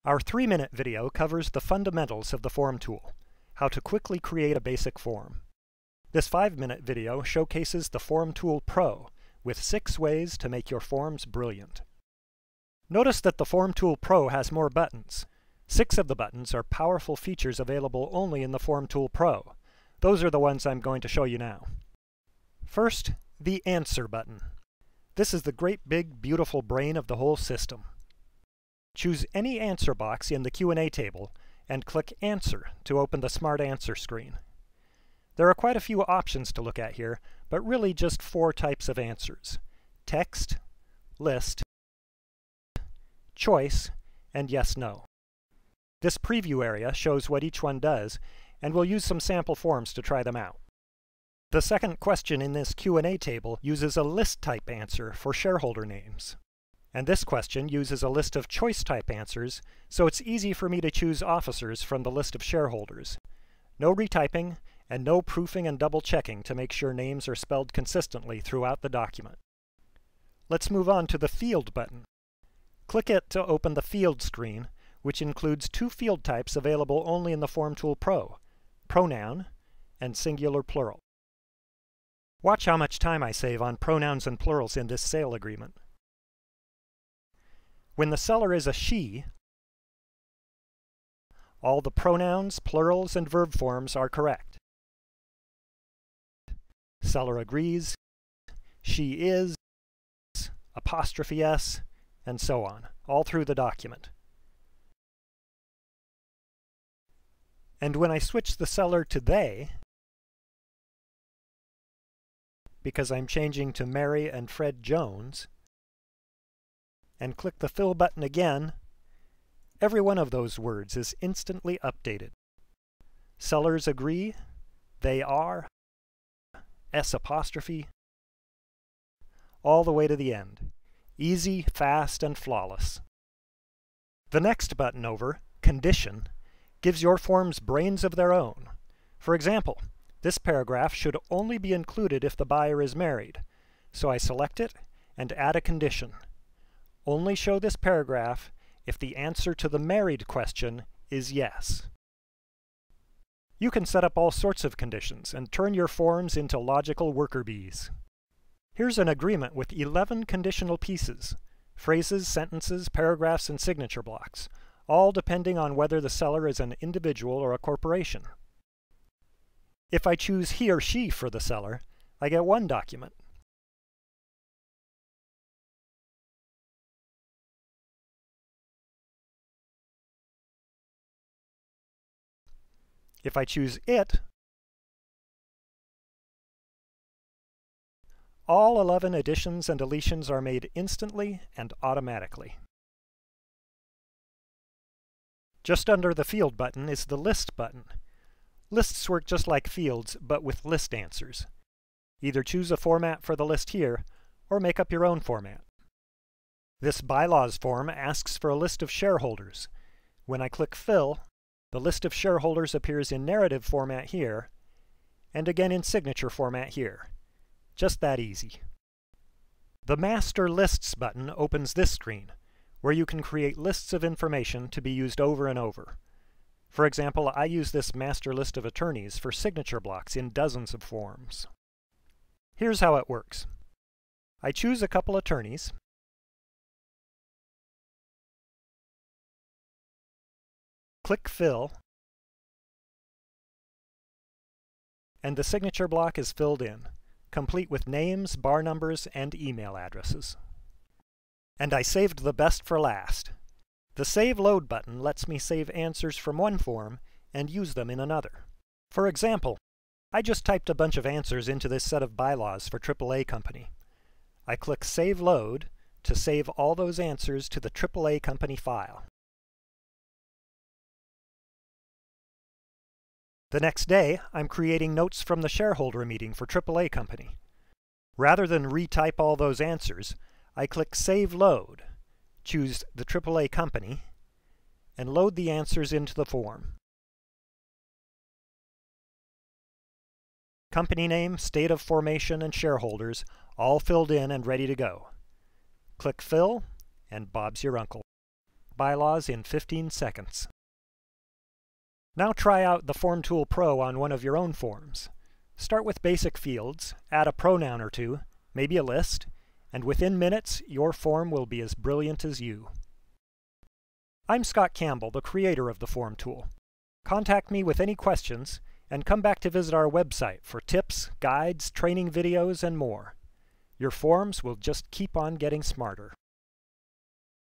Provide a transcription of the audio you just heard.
Our 3-minute video covers the fundamentals of the Form tool, how to quickly create a basic form. This 5-minute video showcases the TheFormTool PRO with 6 ways to make your forms brilliant. Notice that the TheFormTool PRO has more buttons. 6 of the buttons are powerful features available only in the TheFormTool PRO. Those are the ones I'm going to show you now. First, the Answer button. This is the great big beautiful brain of the whole system. Choose any answer box in the Q&A table and click Answer to open the Smart Answer screen. There are quite a few options to look at here, but really just 4 types of answers: text, list, choice, and yes/no. This preview area shows what each one does, and we'll use some sample forms to try them out. The second question in this Q&A table uses a list-type answer for shareholder names. And this question uses a list of choice-type answers, so it's easy for me to choose officers from the list of shareholders. No retyping, and no proofing and double-checking to make sure names are spelled consistently throughout the document. Let's move on to the Field button. Click it to open the Field screen, which includes 2 field types available only in the TheFormTool PRO, pronoun and singular plural. Watch how much time I save on pronouns and plurals in this sale agreement. When the seller is a she, all the pronouns, plurals, and verb forms are correct. Seller agrees, she is, apostrophe s, and so on, all through the document. And when I switch the seller to they, because I'm changing to Mary and Fred Jones, and click the Fill button again, every one of those words is instantly updated. Sellers agree, they are, S apostrophe, all the way to the end. Easy, fast, and flawless. The next button over, Condition, gives your forms brains of their own. For example, this paragraph should only be included if the buyer is married, so I select it and add a condition. Only show this paragraph if the answer to the married question is yes. You can set up all sorts of conditions and turn your forms into logical worker bees. Here's an agreement with 11 conditional pieces: phrases, sentences, paragraphs, and signature blocks, all depending on whether the seller is an individual or a corporation. If I choose he or she for the seller, I get 1 document. If I choose it, all 11 additions and deletions are made instantly and automatically. Just under the Field button is the List button. Lists work just like fields, but with list answers. Either choose a format for the list here, or make up your own format. This Bylaws form asks for a list of shareholders. When I click Fill, the list of shareholders appears in narrative format here, and again in signature format here. Just that easy. The Master Lists button opens this screen, where you can create lists of information to be used over and over. For example, I use this master list of attorneys for signature blocks in dozens of forms. Here's how it works. I choose a couple attorneys, click Fill, and the signature block is filled in, complete with names, bar numbers, and email addresses. And I saved the best for last. The Save Load button lets me save answers from one form and use them in another. For example, I just typed a bunch of answers into this set of bylaws for AAA Company. I click Save Load to save all those answers to the AAA Company file. The next day, I'm creating notes from the shareholder meeting for AAA Company. Rather than retype all those answers, I click Save Load, choose the AAA Company, and load the answers into the form. Company name, state of formation, and shareholders all filled in and ready to go. Click Fill, and Bob's your uncle. bylaws in 15 seconds. Now try out TheFormTool PRO on one of your own forms. Start with basic fields, add a pronoun or two, maybe a list, and within minutes your form will be as brilliant as you. I'm Scott Campbell, the creator of TheFormTool. Contact me with any questions, and come back to visit our website for tips, guides, training videos, and more. Your forms will just keep on getting smarter.